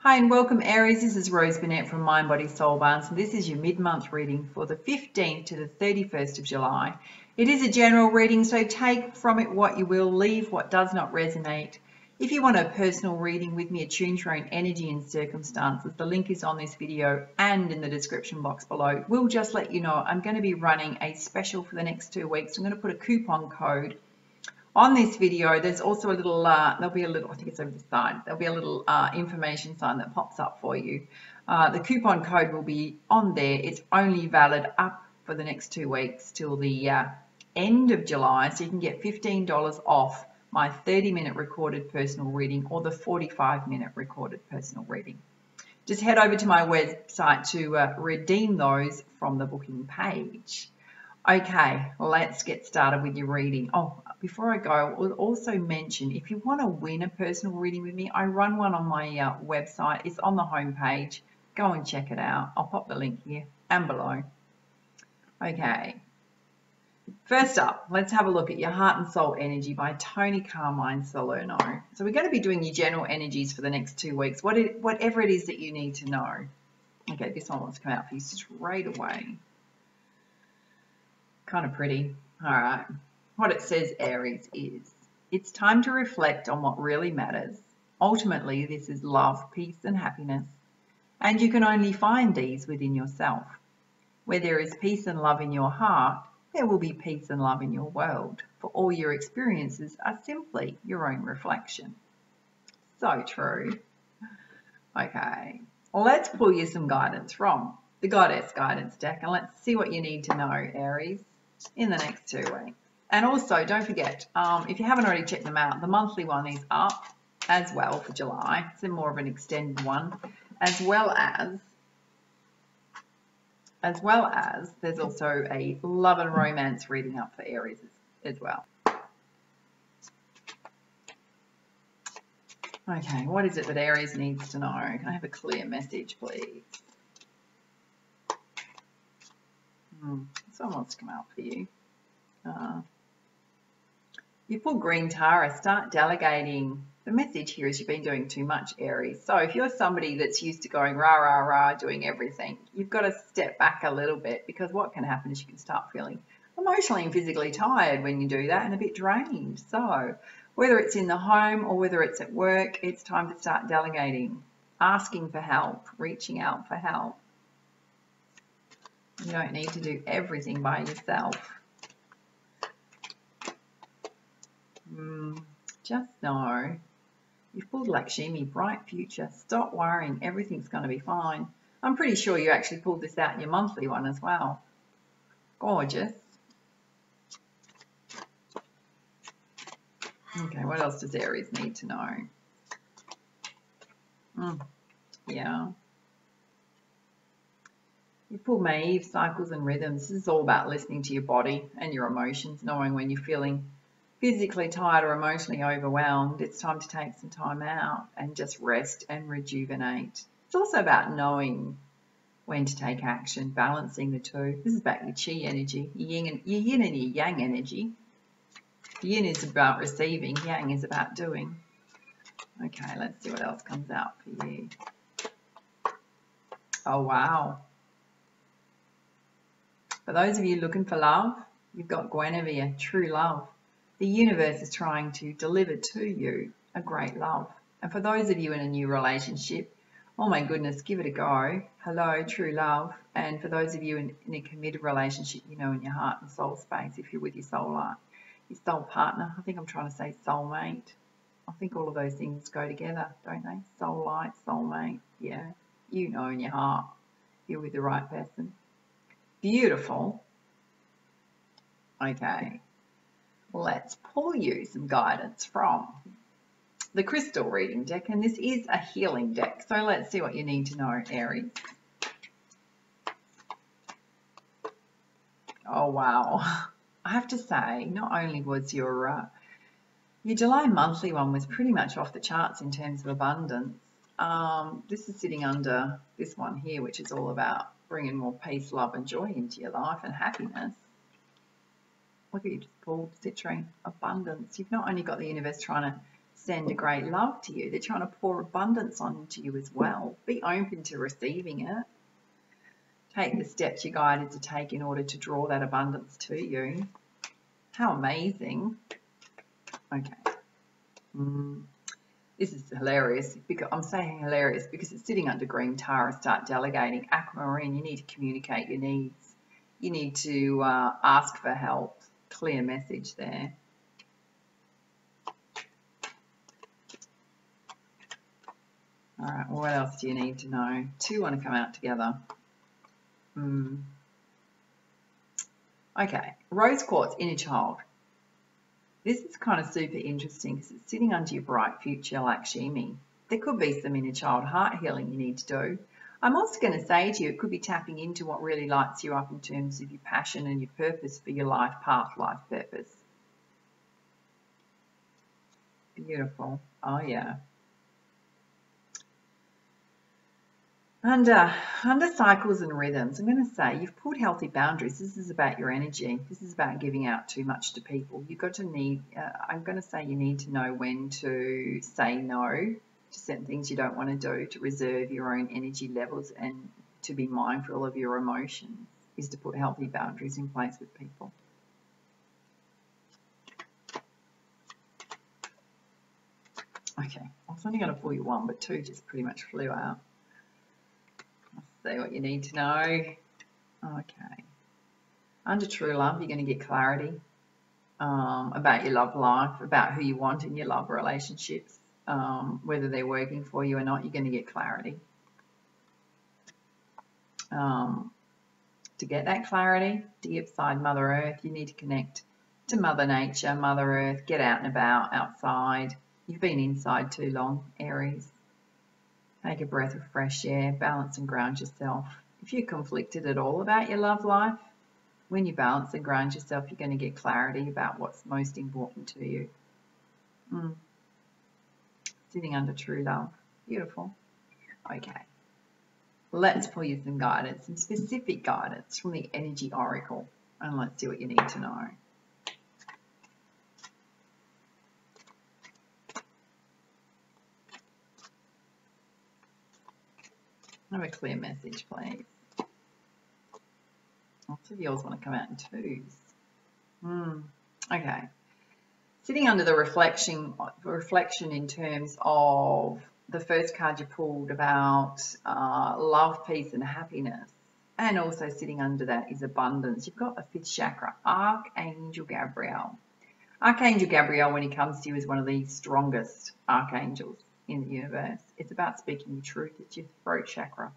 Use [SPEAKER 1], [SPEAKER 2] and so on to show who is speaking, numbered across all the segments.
[SPEAKER 1] Hi and welcome Aries, this is Rose Burnett from Mind, Body, Soul Balance, and this is your mid-month reading for the 15th to the 31st of July. It is a general reading, so take from it what you will, leave what does not resonate. If you want a personal reading with me, attuned to your own energy and circumstances, the link is on this video and in the description box below. We'll just let you know I'm going to be running a special for the next 2 weeks. I'm going to put a coupon code on this video. There's also a little, there'll be a little, I think it's over the side, there'll be a little information sign that pops up for you. The coupon code will be on there. It's only valid up for the next 2 weeks till the end of July, so you can get $15 off my 30-minute recorded personal reading or the 45-minute recorded personal reading. Just head over to my website to redeem those from the booking page. Okay, let's get started with your reading. Oh, before I go, I will also mention if you want to win a personal reading with me, I run one on my website. It's on the home page. Go and check it out. I'll pop the link here and below. Okay, first up, let's have a look at your Heart and Soul Energy by Tony Carmine Salerno. So we're going to be doing your general energies for the next 2 weeks, whatever it is that you need to know. Okay, this one wants to come out for you straight away. Kind of pretty. All right. What it says, Aries, is it's time to reflect on what really matters. Ultimately, this is love, peace, and happiness. And you can only find these within yourself. Where there is peace and love in your heart, there will be peace and love in your world. For all your experiences are simply your own reflection. So true. Okay. Well, let's pull you some guidance from the Goddess Guidance deck, and let's see what you need to know, Aries, in the next 2 weeks. And also, don't forget, if you haven't already checked them out, the monthly one is up as well for July. It's more of an extended one, as well as there's also a love and romance reading up for Aries as well. Okay, what is it that Aries needs to know? Can I have a clear message, please? Someone wants to come out for you. You pull Green Tara, start delegating. The message here is you've been doing too much, Aries. So if you're somebody that's used to going rah, rah, rah, doing everything, you've got to step back a little bit, because what can happen is you can start feeling emotionally and physically tired when you do that and a bit drained. So whether it's in the home or whether it's at work, it's time to start delegating, asking for help, reaching out for help. You don't need to do everything by yourself. Just know you've pulled Lakshmi, bright future. Stop worrying. Everything's going to be fine. I'm pretty sure you actually pulled this out in your monthly one as well. Gorgeous. Okay, what else does Aries need to know? Yeah. You pull Maeve, cycles and rhythms. This is all about listening to your body and your emotions, knowing when you're feeling physically tired or emotionally overwhelmed. It's time to take some time out and just rest and rejuvenate. It's also about knowing when to take action, balancing the two. This is about your chi energy, your yin and your yang energy. Yin is about receiving, yang is about doing. Okay, let's see what else comes out for you. Oh, wow. For those of you looking for love, you've got Guinevere, true love. The universe is trying to deliver to you a great love. And for those of you in a new relationship, oh my goodness, give it a go. Hello, true love. And for those of you in a committed relationship, you know, in your heart and soul space, if you're with your soul partner, I think I'm trying to say soulmate. I think all of those things go together, don't they? Soul light, soulmate. Yeah, you know in your heart you're with the right person. Beautiful. Okay. Let's pull you some guidance from the crystal reading deck, and this is a healing deck, so let's see what you need to know, Aries. Oh wow, I have to say, not only was your July monthly one was pretty much off the charts in terms of abundance. This is sitting under this one here, which is all about bringing more peace, love and joy into your life and happiness. Look at you just pulled citrine, abundance. You've not only got the universe trying to send a great love to you. They're trying to pour abundance onto you as well. Be open to receiving it. Take the steps you're guided to take in order to draw that abundance to you. How amazing. Okay. This is hilarious. Because I'm saying hilarious because it's sitting under green Tara. Start delegating. Aquamarine, you need to communicate your needs. You need to ask for help. Clear message there. All right, what else do you need to know? Two want to come out together. Okay, rose quartz, inner child. This is kind of super interesting because it's sitting under your bright future Lakshmi. There could be some inner child heart healing you need to do. I'm also going to say to you, it could be tapping into what really lights you up in terms of your passion and your purpose for your life path, life purpose. Beautiful. Oh, yeah. Under cycles and rhythms, I'm going to say you've put healthy boundaries. This is about your energy. This is about giving out too much to people. You've got to I'm going to say you need to know when to say no to certain things you don't want to do, to reserve your own energy levels and to be mindful of your emotions, is to put healthy boundaries in place with people. Okay, I was only going to pull you one, but two just pretty much flew out. Say what you need to know. Okay. Under true love, you're going to get clarity about your love life, about who you want in your love relationships, whether they're working for you or not. You're going to get clarity. To get that clarity, deep side Mother Earth, you need to connect to Mother Nature, Mother Earth, get out and about, outside. You've been inside too long, Aries. Take a breath of fresh air, balance and ground yourself. If you're conflicted at all about your love life, when you balance and ground yourself, you're going to get clarity about what's most important to you. Sitting under true love. Beautiful. Okay. Let's pull you some guidance, some specific guidance from the Energy Oracle, and let's see what you need to know. Have a clear message, please. Lots of yours want to come out in twos. Okay. Sitting under the reflection in terms of the first card you pulled about love, peace, and happiness, and also sitting under that is abundance. You've got the fifth chakra, Archangel Gabriel. Archangel Gabriel, when he comes to you, is one of the strongest archangels in the universe. It's about speaking your truth. It's your throat chakra.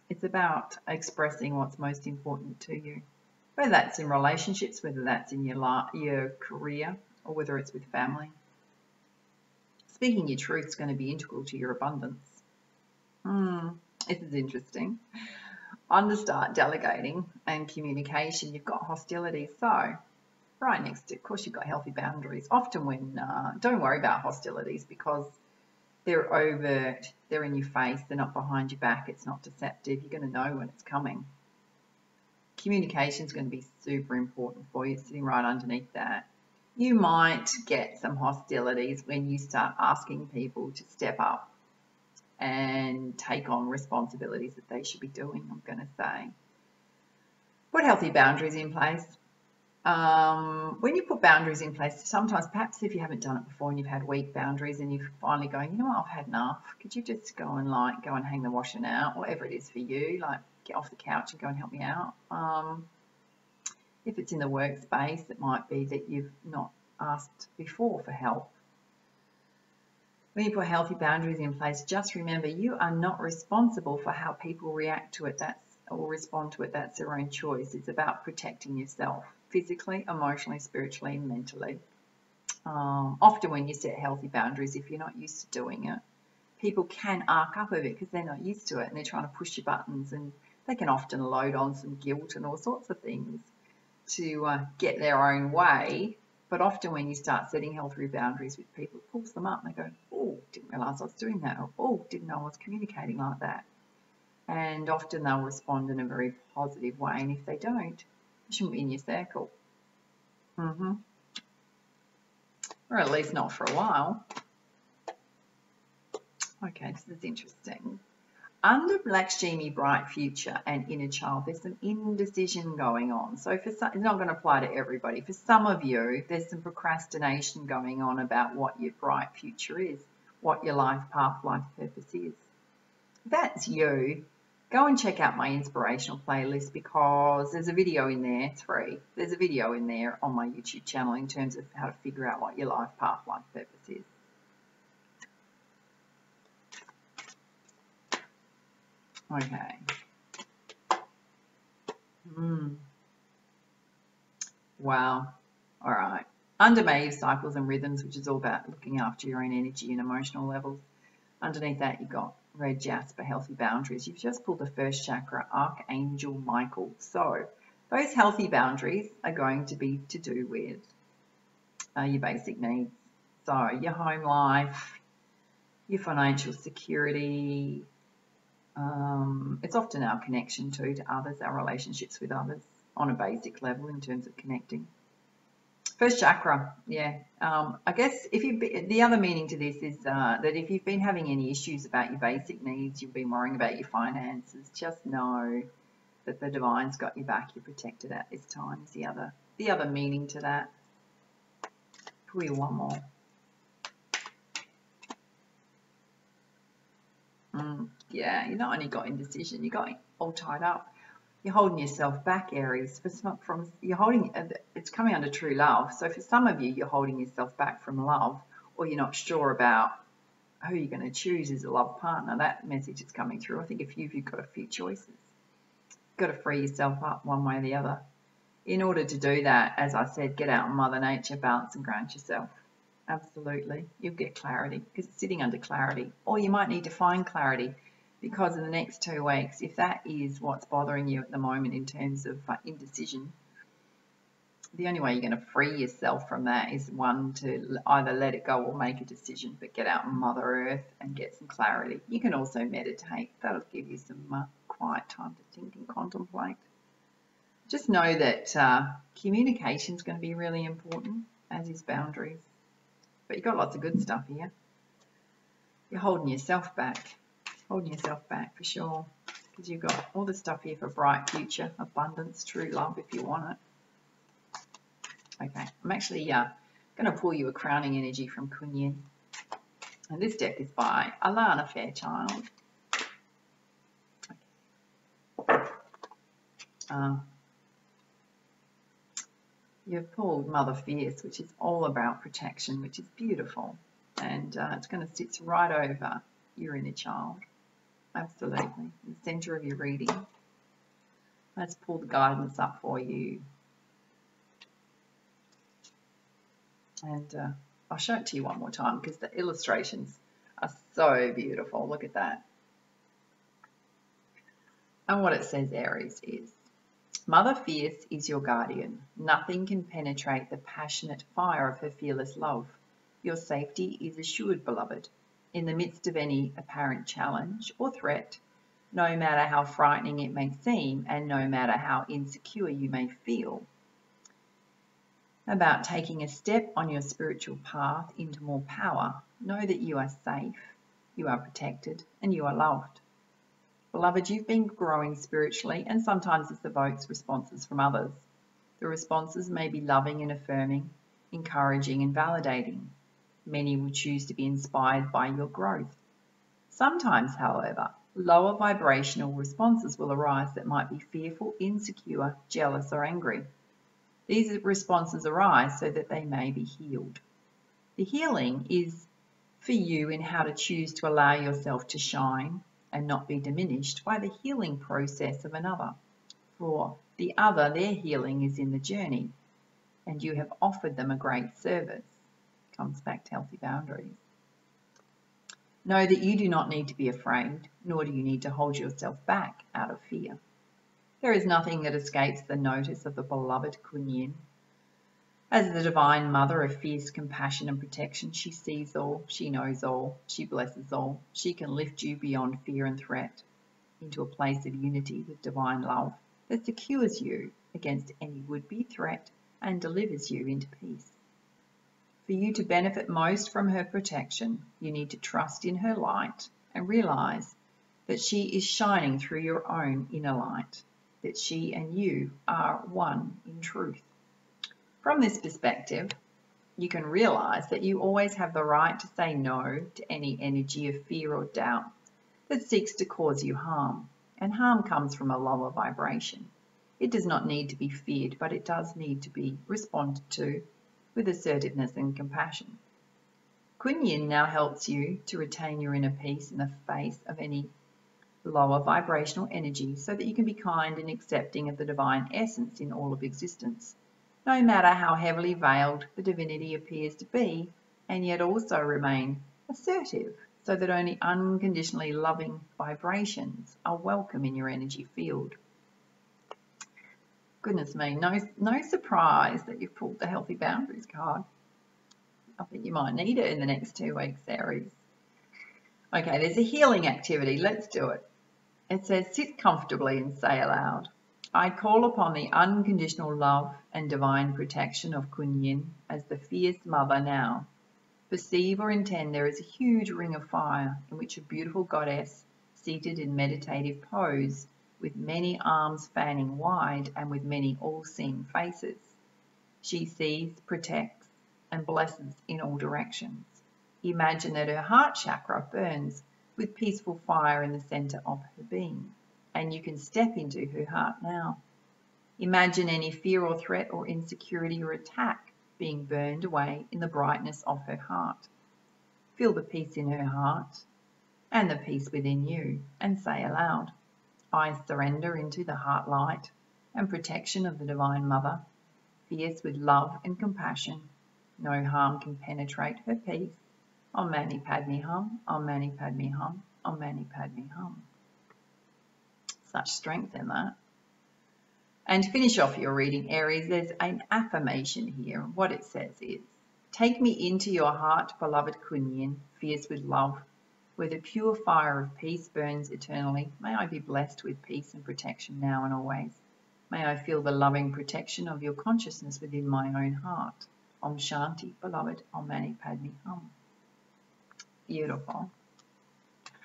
[SPEAKER 1] It's about expressing what's most important to you, whether that's in relationships, whether that's in your career, or whether it's with family. Speaking your truth is going to be integral to your abundance. This is interesting. Under start delegating and communication, you've got hostility. So right next to, of course, you've got healthy boundaries. Often when, don't worry about hostilities because they're overt, they're in your face, they're not behind your back, it's not deceptive. You're going to know when it's coming. Communication is going to be super important for you, sitting right underneath that. You might get some hostilities when you start asking people to step up and take on responsibilities that they should be doing, I'm going to say. Put healthy boundaries in place. When you put boundaries in place, sometimes perhaps if you haven't done it before and you've had weak boundaries and you're finally going, you know what, I've had enough. Could you just go and hang the washing out, whatever it is for you, like get off the couch and go and help me out. If it's in the workspace, it might be that you've not asked before for help. When you put healthy boundaries in place, just remember you are not responsible for how people react to it or respond to it. That's their own choice. It's about protecting yourself physically, emotionally, spiritually, and mentally. Often when you set healthy boundaries, if you're not used to doing it, people can arc up a bit because they're not used to it and they're trying to push your buttons, and they can often load on some guilt and all sorts of things to get their own way. But often when you start setting healthy boundaries with people, it pulls them up and they go, oh, didn't realise I was doing that, or oh, didn't know I was communicating like that. And often they'll respond in a very positive way, and if they don't, they shouldn't be in your circle. Right, or at least not for a while. Okay, this is interesting. Under Lakshmi, bright future and inner child, there's some indecision going on. So for some, it's not going to apply to everybody. For some of you, there's some procrastination going on about what your bright future is, what your life path, life purpose is. If that's you, go and check out my inspirational playlist, because there's a video in there. It's free. There's a video in there on my YouTube channel in terms of how to figure out what your life path, life purpose is. Okay. Wow. All right. Under May cycles and rhythms, which is all about looking after your own energy and emotional levels. Underneath that, you've got red jasper, healthy boundaries. You've just pulled the first chakra, Archangel Michael. So those healthy boundaries are going to be to do with your basic needs. So your home life, your financial security. It's often our connection to others, our relationships with others on a basic level in terms of connecting. First chakra, yeah. I guess the other meaning to this is that if you've been having any issues about your basic needs, you've been worrying about your finances, just know that the divine's got your back. You're protected at this time. Is the other meaning to that. Pull you one more. Yeah, you not only got indecision, you got all tied up. You're holding yourself back, Aries. It's coming under true love. So for some of you, you're holding yourself back from love, or you're not sure about who you're going to choose as a love partner. That message is coming through. I think a few of you got a few choices. You've got to free yourself up one way or the other. In order to do that, as I said, get out in Mother Nature, balance and ground yourself. Absolutely. You'll get clarity because it's sitting under clarity. Or you might need to find clarity, because in the next 2 weeks, if that is what's bothering you at the moment in terms of indecision, the only way you're going to free yourself from that is, one, to either let it go or make a decision, but get out in Mother Earth and get some clarity. You can also meditate. That'll give you some quiet time to think and contemplate. Just know that communication is going to be really important, as is boundaries. But you've got lots of good stuff here. You're holding yourself back. Holding yourself back for sure. Because you've got all the stuff here for bright future, abundance, true love if you want it. Okay, I'm actually going to pull you a crowning energy from Kuan. And this deck is by Alana Fairchild. Okay. You've pulled Mother Fierce, which is all about protection, which is beautiful. And it's going to sit right over your inner child. Absolutely. In the center of your reading. Let's pull the guidance up for you. And I'll show it to you one more time because the illustrations are so beautiful. Look at that. And what it says, Aries, is, Mother Fierce is your guardian. Nothing can penetrate the passionate fire of her fearless love. Your safety is assured, beloved. In the midst of any apparent challenge or threat, no matter how frightening it may seem and no matter how insecure you may feel about taking a step on your spiritual path into more power, know that you are safe, you are protected, and you are loved. Beloved, you've been growing spiritually, and sometimes this evokes responses from others. The responses may be loving and affirming, encouraging and validating. Many will choose to be inspired by your growth. Sometimes, however, lower vibrational responses will arise that might be fearful, insecure, jealous, or angry. These responses arise so that they may be healed. The healing is for you in how to choose to allow yourself to shine and not be diminished by the healing process of another. For the other, their healing is in the journey, and you have offered them a great service. Comes back to healthy boundaries. Know that you do not need to be afraid, nor do you need to hold yourself back out of fear. There is nothing that escapes the notice of the beloved Kuan. As the Divine Mother of fierce compassion and protection, she sees all, she knows all, she blesses all. She can lift you beyond fear and threat into a place of unity with divine love that secures you against any would-be threat and delivers you into peace. For you to benefit most from her protection, you need to trust in her light and realize that she is shining through your own inner light, that she and you are one in truth. From this perspective, you can realize that you always have the right to say no to any energy of fear or doubt that seeks to cause you harm. And harm comes from a lower vibration. It does not need to be feared, but it does need to be responded to with assertiveness and compassion. Kuan now helps you to retain your inner peace in the face of any lower vibrational energy so that you can be kind and accepting of the divine essence in all of existence, no matter how heavily veiled the divinity appears to be, and yet also remain assertive so that only unconditionally loving vibrations are welcome in your energy field. Goodness me, no surprise that you've pulled the Healthy Boundaries card. I think you might need it in the next 2 weeks, Aries. Okay, there's a healing activity. Let's do it. It says, sit comfortably and say aloud, I call upon the unconditional love and divine protection of Kuan as the fierce mother now. Perceive or intend there is a huge ring of fire in which a beautiful goddess, seated in meditative pose, with many arms fanning wide and with many all-seeing faces. She sees, protects, and blesses in all directions. Imagine that her heart chakra burns with peaceful fire in the center of her being, and you can step into her heart now. Imagine any fear or threat or insecurity or attack being burned away in the brightness of her heart. Feel the peace in her heart and the peace within you, and say aloud, I surrender into the heart light and protection of the Divine Mother, fierce with love and compassion. No harm can penetrate her peace. Om Mani Padme Hum, Om Mani Padme Hum, Om Mani Padme Hum. Such strength in that. And to finish off your reading, Aries, there's an affirmation here. What it says is, take me into your heart, beloved Kuan, fierce with love, where the pure fire of peace burns eternally. May I be blessed with peace and protection now and always. May I feel the loving protection of your consciousness within my own heart. Om Shanti, beloved, Om Mani Padme Hum. Beautiful.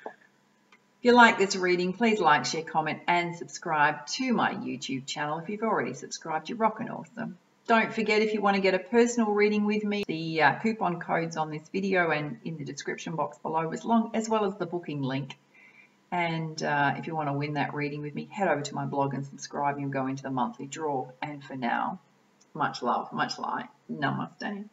[SPEAKER 1] If you like this reading, please like, share, comment, and subscribe to my YouTube channel. If you've already subscribed, you're rocking awesome. Don't forget, if you want to get a personal reading with me, the coupon codes on this video and in the description box below, as well as the booking link. And if you want to win that reading with me, head over to my blog and subscribe. You'll go into the monthly draw. And for now, much love, much light. Namaste.